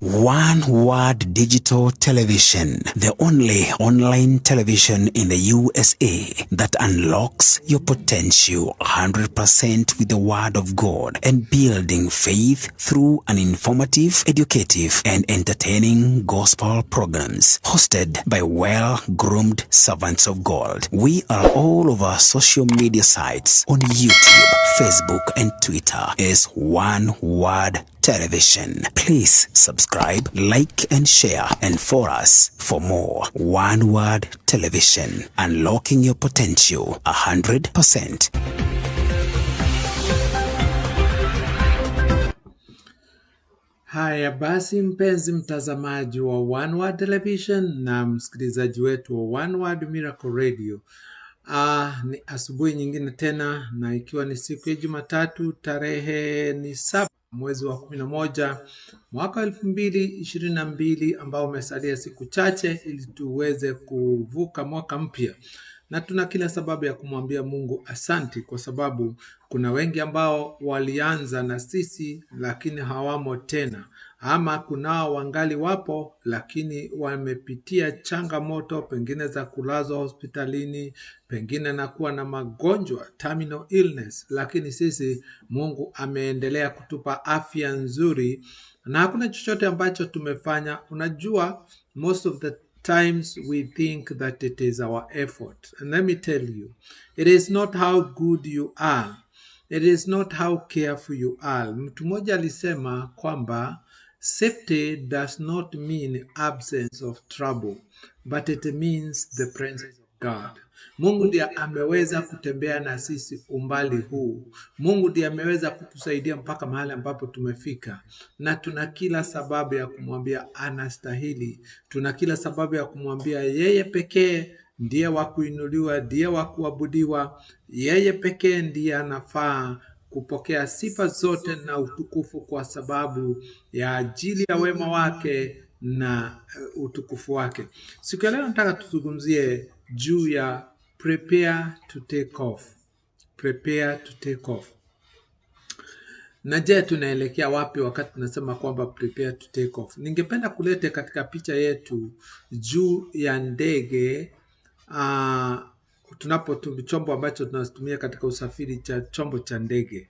One Word Digital Television, the only online television in the USA that unlocks your potential 100% with the Word of God and building faith through an informative, educative, and entertaining gospel programs hosted by well-groomed servants of God. We are all over social media sites on YouTube, Facebook, and Twitter as One Word Television. Please subscribe, like, and share, and for us for more. One Word Television, unlocking your potential 100%. Haya basi, mpenzi mtazamaji wa One Word Television na msikilizaji wetu wa One Word Miracle Radio. Ni asubuhi nyingine tena, na ikiwa ni siku ya Jumatatu, tarehe ni 7 mwezi wa 11 mwaka 2022, ambao umesalia siku chache ili tuweze kuvuka mwaka mpya. Na tuna kila sababu ya kumwambia Mungu asanti, kwa sababu kuna wengi ambao walianza na sisi lakini hawamo tena, ama kunao wangali wapo lakini wamepitia changamoto, pengine za kulazwa hospitalini, pengine na kuwa na magonjwa, terminal illness, lakini sisi Mungu ameendelea kutupa afya nzuri na hakuna chochote ambacho tumefanya. Unajua, most of the times we think that it is our effort. And let me tell you, it is not how good you are. It is not how careful you are. Mtu mmoja alisema kwamba safety does not mean absence of trouble, but it means the presence of God. Mungu ndiye ameweza kutembea na sisi umbali huu. Mungu ndiye ameweza kutusaidia mpaka mahali ambapo tumefika. Na tuna kila sababu ya kumwambia anastahili. Tuna kila sababu ya kumwambia yeye pekee ndiye wa kuinuliwa, ndiye wa kuabudiwa. Yeye pekee ndiye anafaa kupokea sifa zote na utukufu, kwa sababu ya ajili ya wema wake na utukufu wake. Siku ya leo nataka tuzungumzie juu ya prepare to take off. Prepare to take off. Na je, tunaelekea wapi wakati tunasema kwamba prepare to take off? Ningependa kulete katika picha yetu juu ya ndege, chombo ambacho tunatumia katika usafiri cha chombo cha ndege.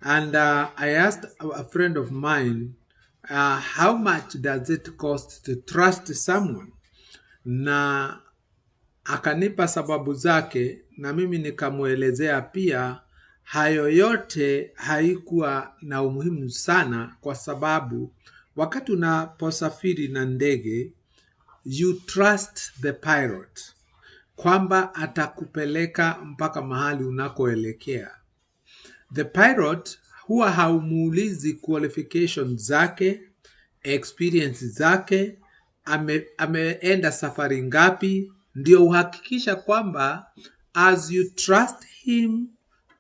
And I asked a friend of mine, how much does it cost to trust someone? Na akanipa sababu zake, na mimi nikamuelezea pia. Hayo yote haikuwa na umuhimu sana, kwa sababu wakati unaposafiri na ndege, you trust the pilot kwamba atakupeleka mpaka mahali unakoelekea. The pilot huwa haumuulizi qualifications zake, experience zake, ameenda safari ngapi. Ndio uhakikisha kwamba as you trust him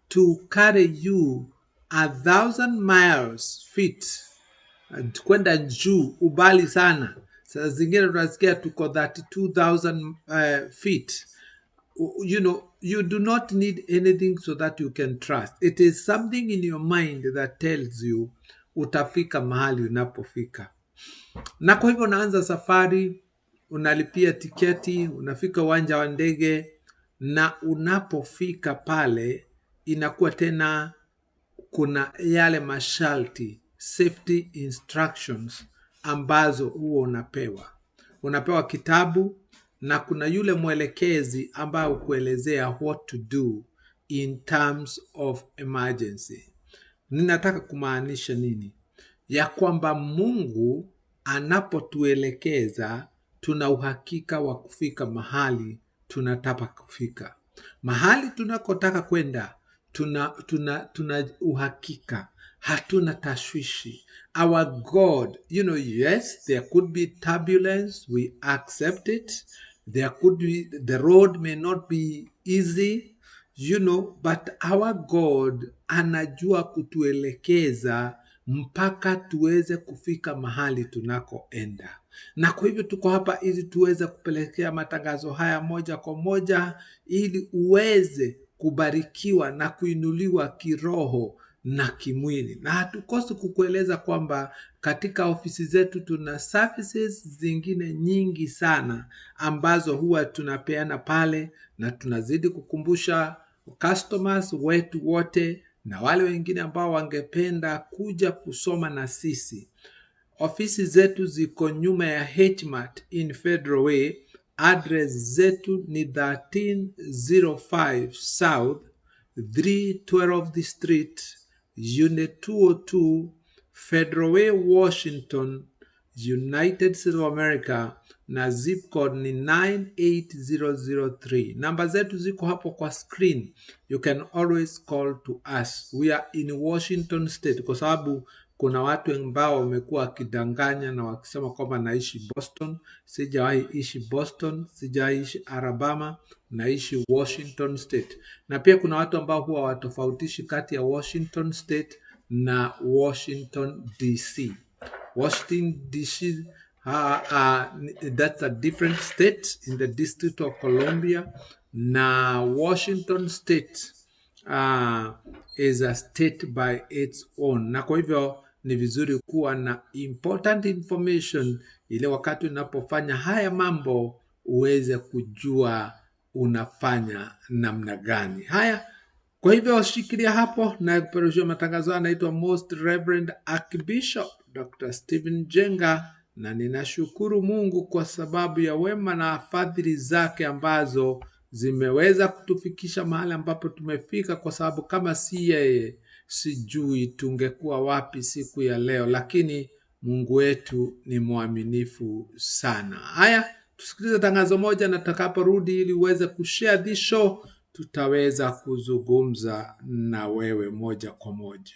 to carry you 1,000 miles feet, kwenda juu ubali sana. Sasa zingine tunasikia tuko 32,000 feet. You know, you do not need anything so that you can trust. It is something in your mind that tells you utafika mahali unapofika. Na kwa hivyo unaanza safari, unalipia tiketi, unafika uwanja wa ndege, na unapofika pale inakuwa tena kuna yale masharti, safety instructions, ambazo huo unapewa. Unapewa kitabu, na kuna yule mwelekezi ambaye kuelezea what to do in terms of emergency. Ninataka kumaanisha nini? Ya kwamba Mungu anapotuelekeza, tuna uhakika wa kufika mahali tunataka kufika. Mahali tunakotaka kwenda, tuna uhakika, hatuna tashwishi. Our God, you know, yes, there could be turbulence, we accept it. There could be, the road may not be easy, you know, but our God anajua kutuelekeza mpaka tuweze kufika mahali tunakoenda. Na kwa hivyo tuko hapa ili tuweze kupelekea matangazo haya moja kwa moja, ili uweze kubarikiwa na kuinuliwa kiroho na kimwili. Na hatukosi kukueleza kwamba katika ofisi zetu tuna services zingine nyingi sana ambazo huwa tunapeana pale, na tunazidi kukumbusha customers wetu wote na wale wengine ambao wangependa kuja kusoma na sisi. Ofisi zetu ziko nyuma ya HMAT in Federal Way. Address zetu ni 1305 South 312th Street, Unit 202, Federal Way, Washington, United States of America, na zip code ni 98003. Namba zetu ziko hapo kwa screen. You can always call to us. We are in Washington State, kwa sababu kuna watu ambao wamekuwa wakidanganya na wakisema kwamba naishi Boston. Sijawahi ishi Boston, sijawahi ishi Alabama, naishi Washington State. Na pia kuna watu ambao huwa watofautishi kati ya Washington State na Washington DC. Washington DC, that's a different state in the District of Columbia. Na Washington State is a state by its own. Na kwa hivyo ni vizuri kuwa na important information ile wakati unapofanya haya mambo uweze kujua unafanya namna gani. Haya, kwa hivyo shikilia hapo, na kuperushia matangazo anaitwa Most Reverend Archbishop Dr. Stephen Jenga, na ninashukuru Mungu kwa sababu ya wema na fadhili zake ambazo zimeweza kutufikisha mahali ambapo tumefika, kwa sababu kama si yeye sijui tungekuwa wapi siku ya leo, lakini Mungu wetu ni mwaminifu sana. Haya, tusikilize tangazo moja, na tutakaporudi ili uweze kushare this show, tutaweza kuzungumza na wewe moja kwa moja.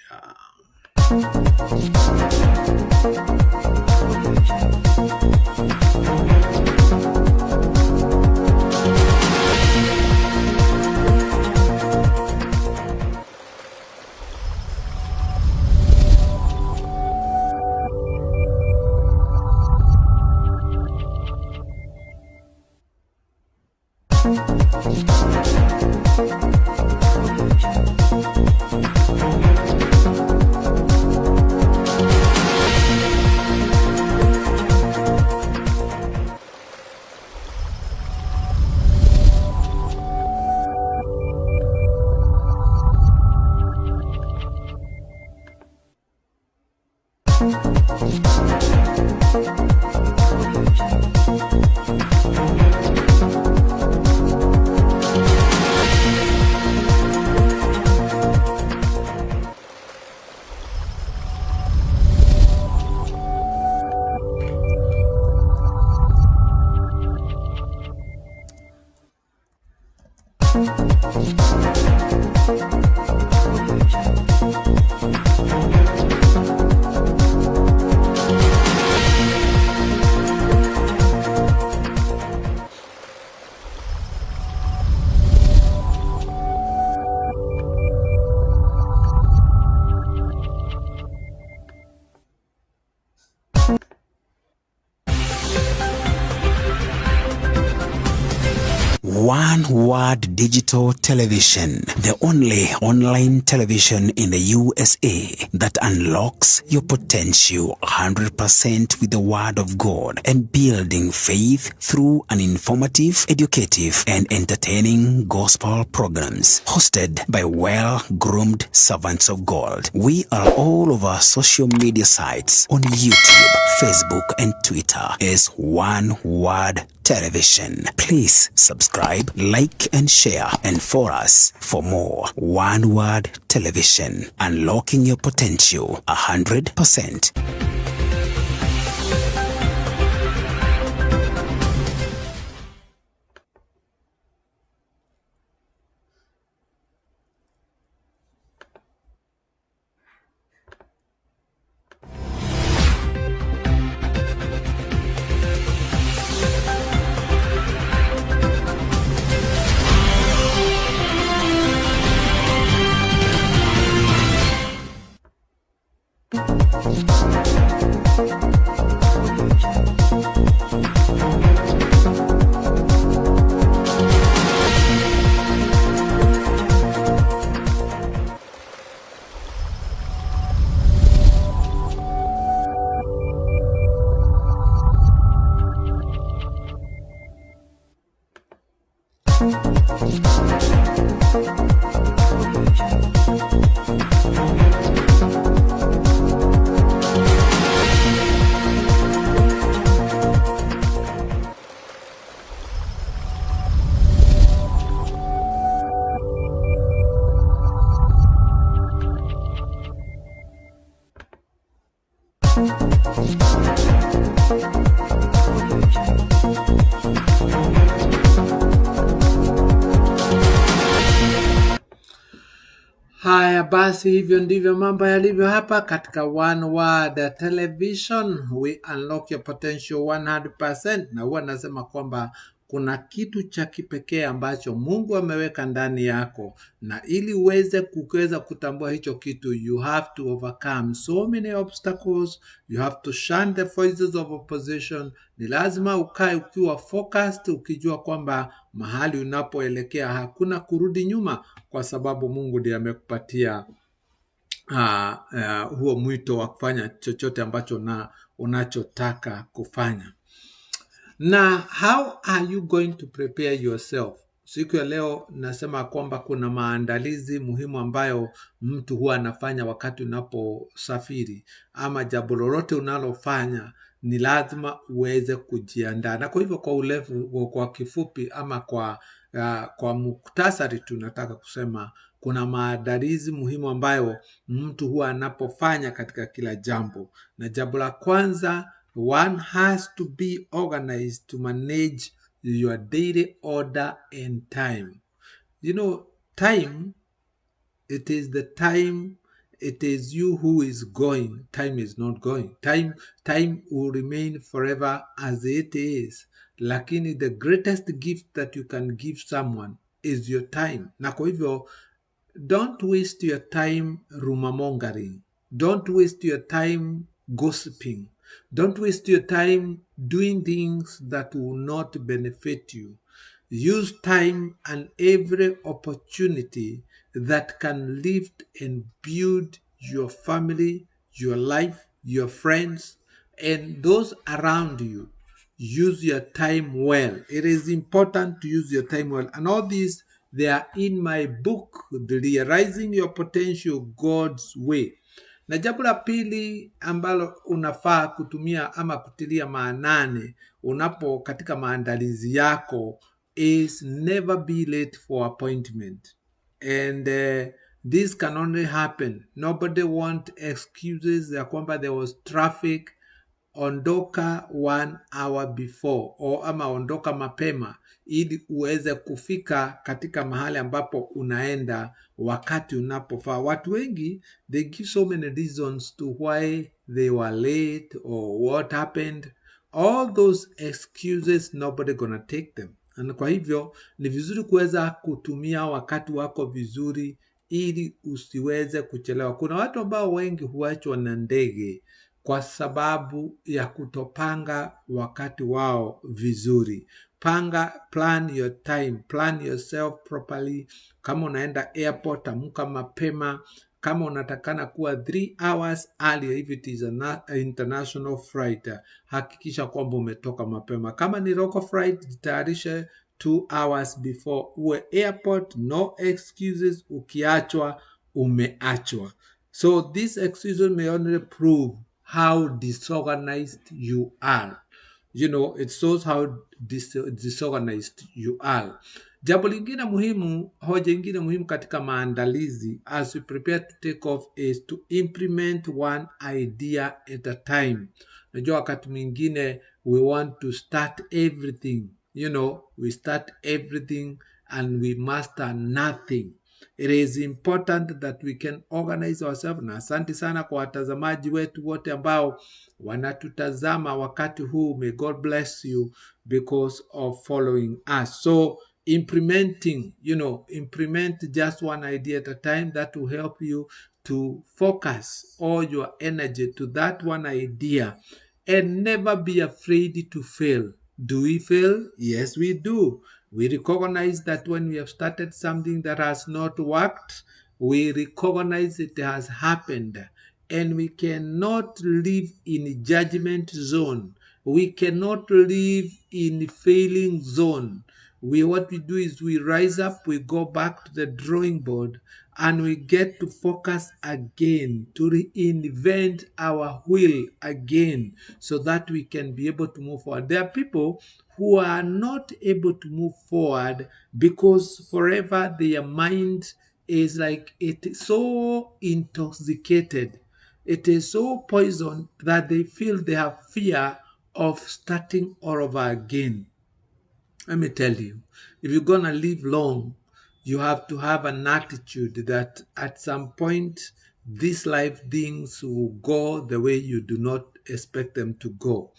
One Word Digital Television, the only online television in the USA that unlocks your potential 100% with the Word of God and building faith through an informative, educative, and entertaining gospel programs hosted by well-groomed servants of God. We are all over social media sites on YouTube, Facebook, and Twitter as One Word Television. Please subscribe, like, and share, and for us for more. One Word Television, unlocking your potential 100%. Haya basi, hivyo ndivyo mambo yalivyo hapa katika One Word Television. We unlock your potential 100%, na huwa nasema kwamba kuna kitu cha kipekee ambacho Mungu ameweka ndani yako, na ili uweze kuweza kutambua hicho kitu, you have to overcome so many obstacles, you have to shun the voices of opposition. Ni lazima ukae ukiwa focused, ukijua kwamba mahali unapoelekea hakuna kurudi nyuma, kwa sababu Mungu ndiye amekupatia huo mwito wa kufanya chochote ambacho unachotaka kufanya. Na how are you going to prepare yourself? Siku ya leo nasema kwamba kuna maandalizi muhimu ambayo mtu huwa anafanya wakati unaposafiri, ama jambo lolote unalofanya ni lazima uweze kujiandaa. Na kwa hivyo kwa kifupi ama kwa muktasari tunataka kusema kuna maandalizi muhimu ambayo mtu huwa anapofanya katika kila jambo. Na jambo la kwanza, one has to be organized to manage your daily order and time. You know, time, it is the time, it is you who is going. Time is not going. Time will remain forever as it is. Lakini the greatest gift that you can give someone is your time. Na kwa hivyo, don't waste your time rumor-mongering. Don't waste your time gossiping. Don't waste your time doing things that will not benefit you. Use time and every opportunity that can lift and build your family, your life, your friends, and those around you. Use your time well. It is important to use your time well. And all these, they are in my book, The Realizing Your Potential God's Way. Na jambo la pili ambalo unafaa kutumia ama kutilia maanani unapo katika maandalizi yako is never be late for appointment. And this can only happen. Nobody want excuses ya kwamba there was traffic. Ondoka 1 hour before, ama ondoka mapema ili uweze kufika katika mahali ambapo unaenda wakati unapofaa. Watu wengi, they give so many reasons to why they were late or what happened. All those excuses, nobody gonna take them. Na kwa hivyo ni vizuri kuweza kutumia wakati wako vizuri ili usiweze kuchelewa. Kuna watu ambao wengi huachwa na ndege kwa sababu ya kutopanga wakati wao vizuri. Plan your time, plan yourself properly. Kama unaenda airport, amka mapema. Kama unatakana kuwa 3 hours earlier, if it is an international flight, hakikisha kwamba umetoka mapema. Kama ni local flight, jitayarishe 2 hours before uwe airport. No excuses, ukiachwa umeachwa. So these excuses may only prove how disorganized you are. You know, it shows how disorganized you are. Jambo lingine muhimu, hoja ingine muhimu katika maandalizi as we prepare to take off is to implement one idea at a time. Najua wakati mwingine we want to start everything. You know, we start everything and we master nothing. It is important that we can organize ourselves. Na asante sana kwa watazamaji wetu wote ambao wanatutazama wakati huu. May God bless you because of following us. So implement just one idea at a time. That will help you to focus all your energy to that one idea and never be afraid to fail. Do we fail? Yes, we do. We recognize that when we have started something that has not worked, we recognize it has happened, and we cannot live in judgment zone. We cannot live in failing zone. What we do is we rise up, we go back to the drawing board, and we get to focus again, to reinvent our wheel again, so that we can be able to move forward. There are people who are not able to move forward because forever their mind is like, it is so intoxicated, it is so poisoned that they feel they have fear of starting all over again. Let me tell you, if you're going to live long, you have to have an attitude that at some point, these life things will go the way you do not expect them to go.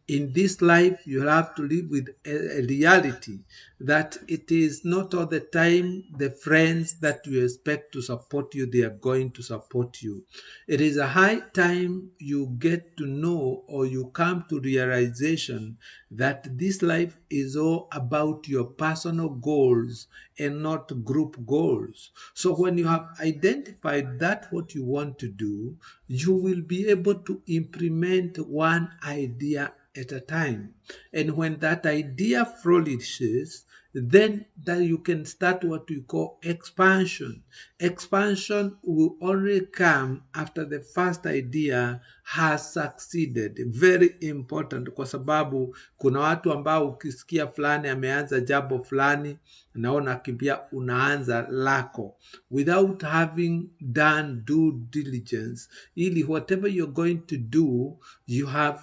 In this life, you have to live with a reality that it is not all the time the friends that you expect to support you, they are going to support you. It is a high time you get to know, or you come to realization, that this life is all about your personal goals and not group goals. So when you have identified that what you want to do, you will be able to implement one idea at a time. And when that idea flourishes, then that you can start what we call expansion. Expansion will only come after the first idea has succeeded. Very important, kwa sababu kuna watu ambao ukisikia fulani ameanza jambo fulani, naona kimbia unaanza lako without having done due diligence, ili whatever you're going to do, you have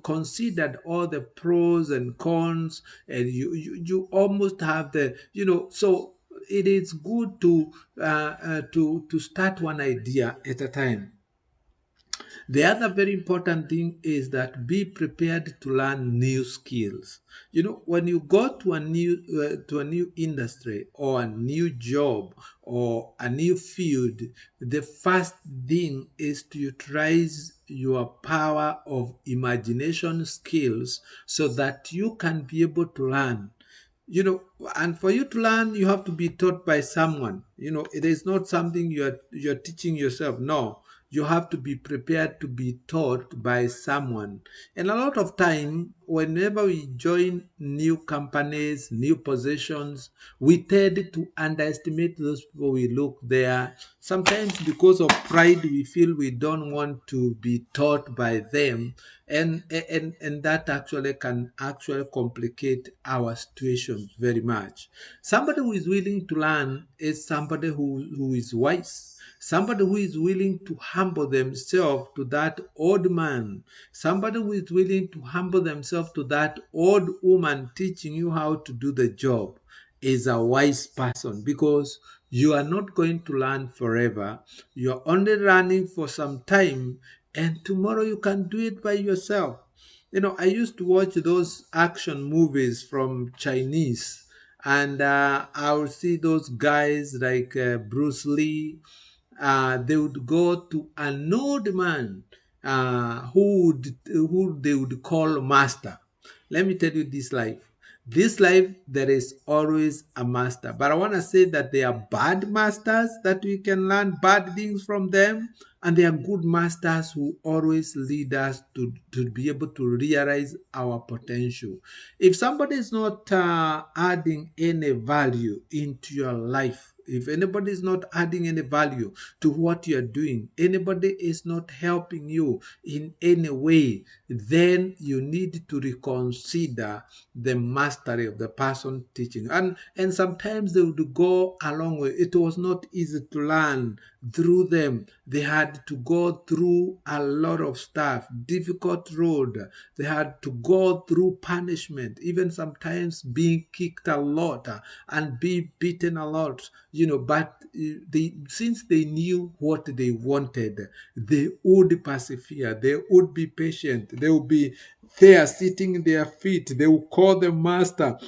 considered all the pros and cons, and you almost have the, so it is good to start one idea at a time. The other very important thing is that be prepared to learn new skills. When you go to a new industry or a new job or a new field, the first thing is to utilize your power of imagination skills so that you can be able to learn. And for you to learn, you have to be taught by someone. It is not something you're teaching yourself. No, you have to be prepared to be taught by someone. And a lot of time, whenever we join new companies, new positions, we tend to underestimate those people we look there. Sometimes because of pride, we feel we don't want to be taught by them. And that actually can actually complicate our situation very much. Somebody who is willing to learn is somebody who is wise. Somebody who is willing to humble themselves to that old man. Somebody who is willing to humble themselves to that old woman teaching you how to do the job is a wise person, because you are not going to learn forever. You are only learning for some time, and tomorrow you can do it by yourself. I used to watch those action movies from Chinese, and I would see those guys like Bruce Lee. They would go to an old man who they would call master. Let me tell you this life. This life, there is always a master. But I want to say that there are bad masters that we can learn bad things from them. And there are good masters who always lead us to be able to realize our potential. If somebody is not adding any value into your life, if anybody is not adding any value to what you're doing, anybody is not helping you in any way, then you need to reconsider the mastery of the person teaching. And sometimes they would go a long way. It was not easy to learn through them. They had to go through a lot of stuff, difficult road. They had to go through punishment, even sometimes being kicked a lot and be beaten a lot, but since they knew what they wanted, they would persevere, they would be patient, they would be there sitting in their feet, they will call the master,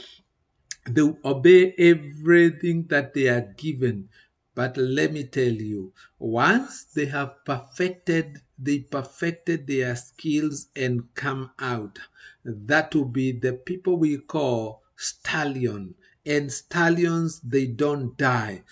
they will obey everything that they are given. But let me tell you, once they perfected their skills and come out, that will be the people we call stallion. and stallions, they don't die.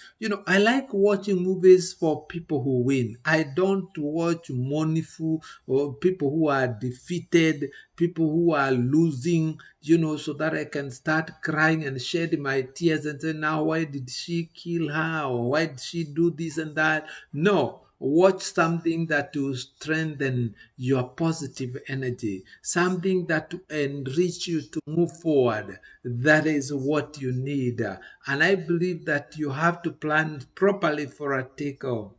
I like watching movies for people who win. I don't watch mournful or people who are defeated, people who are losing, so that I can start crying and shed my tears and say, now, why did she kill her? Or why did she do this and that? No. Watch something that will strengthen your positive energy, something that will enrich you to move forward. That is what you need. And I believe that you have to plan properly for a takeoff.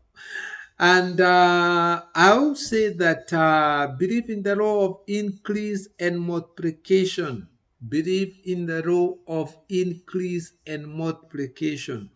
And I will say that believe in the law of increase and multiplication. Believe in the law of increase and multiplication.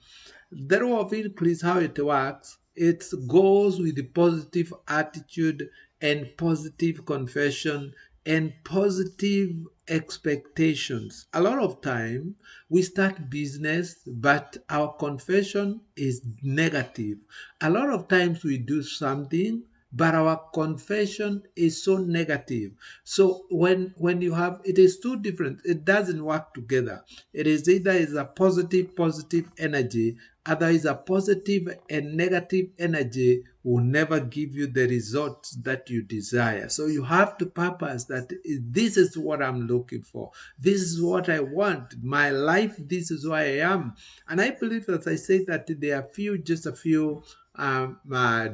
The law of increase, how it works, it goes with the positive attitude and positive confession and positive expectations. A lot of time we start business, but our confession is negative. A lot of times we do something, but our confession is so negative. So when you have, it is too different, it doesn't work together. It is either is a positive energy, otherwise a positive and negative energy will never give you the results that you desire. So you have to purpose that this is what I'm looking for, this is what I want, my life, this is who I am. And I believe, as I say, that there are just a few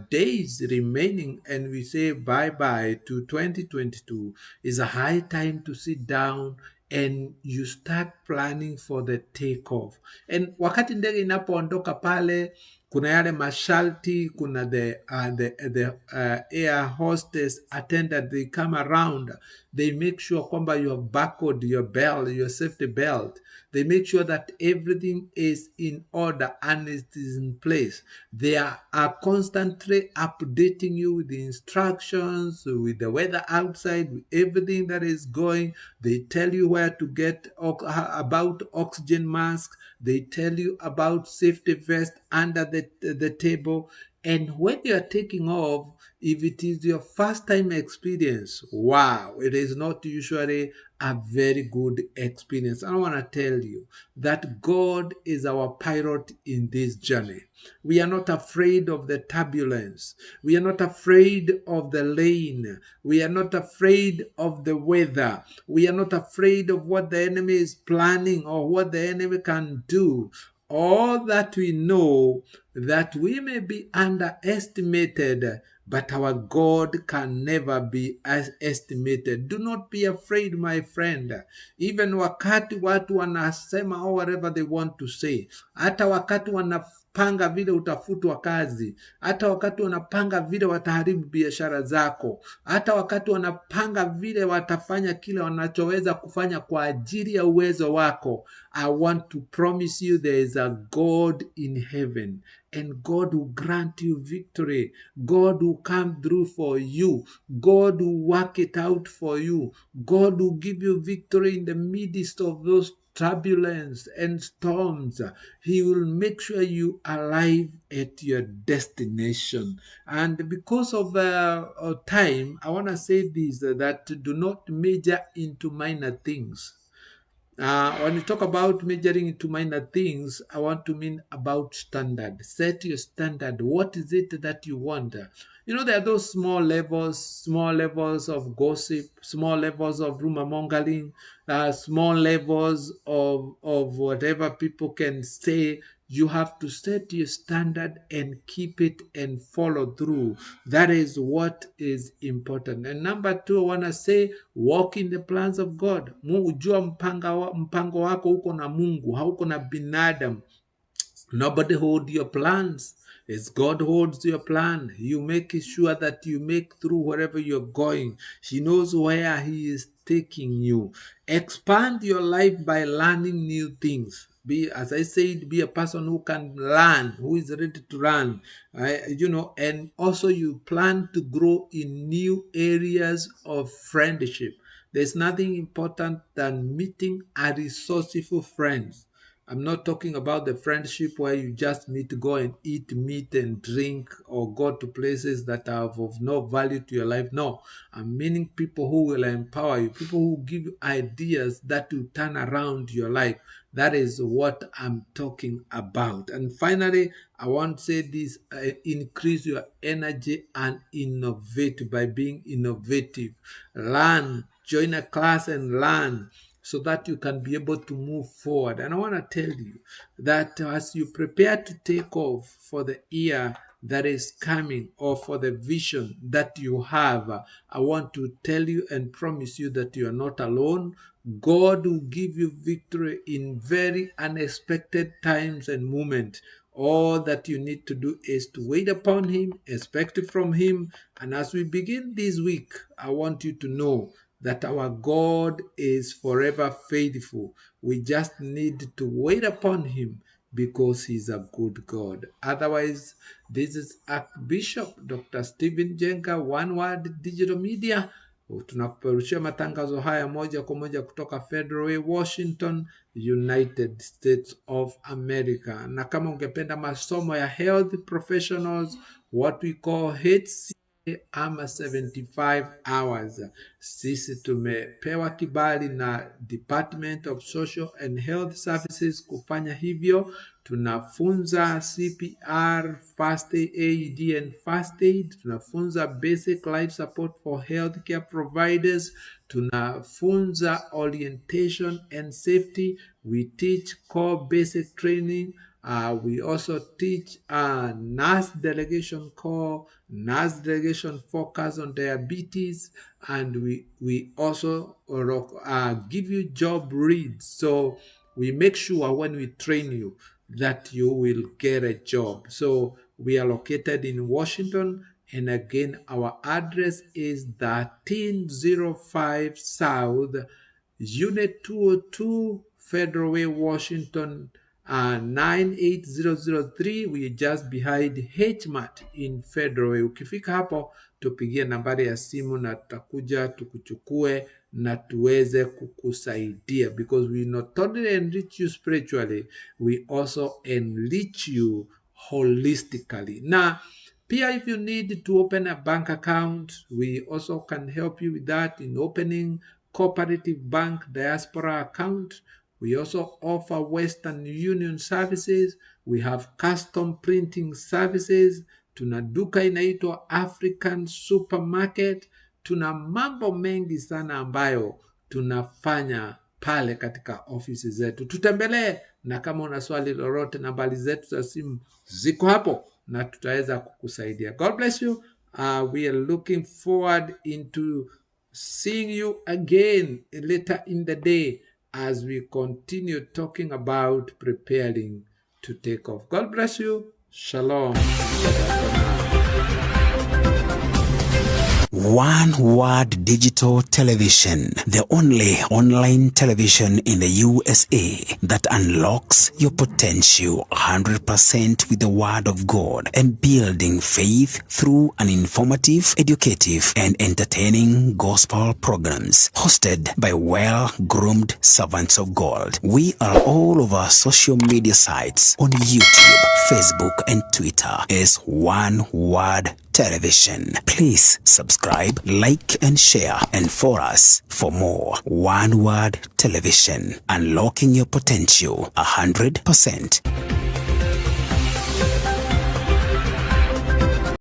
days remaining, and we say bye bye to 2022. Is a high time to sit down and you start planning for the takeoff. And wakati ndege inapoondoka pale, kuna yale masharti, kuna the air hostess attendant, they come around, they make sure kwamba you have buckled your belt, your safety belt. They make sure that everything is in order and it is in place. They are constantly updating you with the instructions, with the weather outside, with everything that is going. They tell you where to get about oxygen mask. They tell you about safety vest under the table. And when you are taking off, if it is your first time experience, wow, it is not usually a very good experience. I want to tell you that God is our pilot in this journey. We are not afraid of the turbulence. We are not afraid of the rain. We are not afraid of the weather. We are not afraid of what the enemy is planning or what the enemy can do. All that we know, that we may be underestimated, but our God can never be estimated. Do not be afraid, my friend. Even wakati watu wanasema or whatever they want to say, hata wakati wanapanga vile utafutwa kazi, hata wakati wanapanga vile wataharibu biashara zako, hata wakati wanapanga vile watafanya kile wanachoweza kufanya kwa ajili ya uwezo wako, I want to promise you there is a God in heaven, and God will grant you victory. God will come through for you. God will work it out for you. God will give you victory in the midst of those turbulence and storms. He will make sure you arrive at your destination. And because of time, I want to say this, that do not major into minor things. When you talk about majoring into minor things, I want to mean about standard. Set your standard. What is it that you want? There are those small levels of gossip, small levels of rumor mongering, small levels of whatever people can say. You have to set your standard and keep it and follow through. That is what is important. And number two, I want to say, walk in the plans of God. Jua mpango wako uko na Mungu, hauko na binadamu. Nobody hold your plans. It's God holds your plan. You make sure that you make through wherever you're going. He knows where He is taking you. Expand your life by learning new things. As I said, be a person who can learn, who is ready to learn. And also you plan to grow in new areas of friendship. There's nothing important than meeting a resourceful friends. I'm not talking about the friendship where you just meet to go and eat meat and drink or go to places that are of no value to your life. No, I'm meaning people who will empower you, people who give you ideas that will turn around your life. That is what I'm talking about. And finally, I want to say this, increase your energy and innovate by being innovative. Learn, join a class and learn so that you can be able to move forward. And I want to tell you that as you prepare to take off for the year that is coming or for the vision that you have, I want to tell you and promise you that you are not alone. God will give you victory in very unexpected times and moments. All that you need to do is to wait upon Him, expect it from Him. And as we begin this week, I want you to know that our God is forever faithful. We just need to wait upon Him because He's a good God. Otherwise, this is Archbishop Dr. Stephen Jenga, One Word Digital Media. Tunakuperushia matangazo haya moja kwa moja kutoka Federal Way, Washington, United States of America. Na kama ungependa masomo ya health professionals, what we call HCA ama 75 hours, sisi tumepewa kibali na Department of Social and Health Services kufanya hivyo. Tunafunza CPR, first aid and first aid. Tunafunza basic life support for healthcare providers. Tunafunza orientation and safety. We teach core basic training. We also teach nurse delegation core, nurse delegation focus on diabetes, and we also give you job reads. So we make sure when we train you that you will get a job. So we are located in Washington, and again our address is 1305 South Unit 202 Federal Way, Washington 98003. We are just behind HMAT in Federal Way. Ukifika hapo tupigie nambari ya simu na tutakuja tukuchukue na tuweze kukusaidia, because we not only enrich you spiritually, we also enrich you holistically. Now, pia, if you need to open a bank account, we also can help you with that in opening cooperative bank diaspora account. We also offer Western Union services. We have custom printing services. Tuna duka inaitwa African Supermarket. Tuna mambo mengi sana ambayo tunafanya pale katika ofisi zetu. Tutembelee, na kama una swali lolote, nambari zetu za simu ziko hapo na tutaweza kukusaidia. God bless you. We are looking forward into seeing you again later in the day as we continue talking about preparing to take off. God bless you. Shalom. One Word Digital Television, the only online television in the USA that unlocks your potential 100% with the Word of God and building faith through an informative, educative, and entertaining gospel programs hosted by well-groomed servants of God. We are all over social media sites on YouTube, Facebook, and Twitter as One Word Television. Please subscribe, like, and share, and for us for more. One Word Television, unlocking your potential 100%.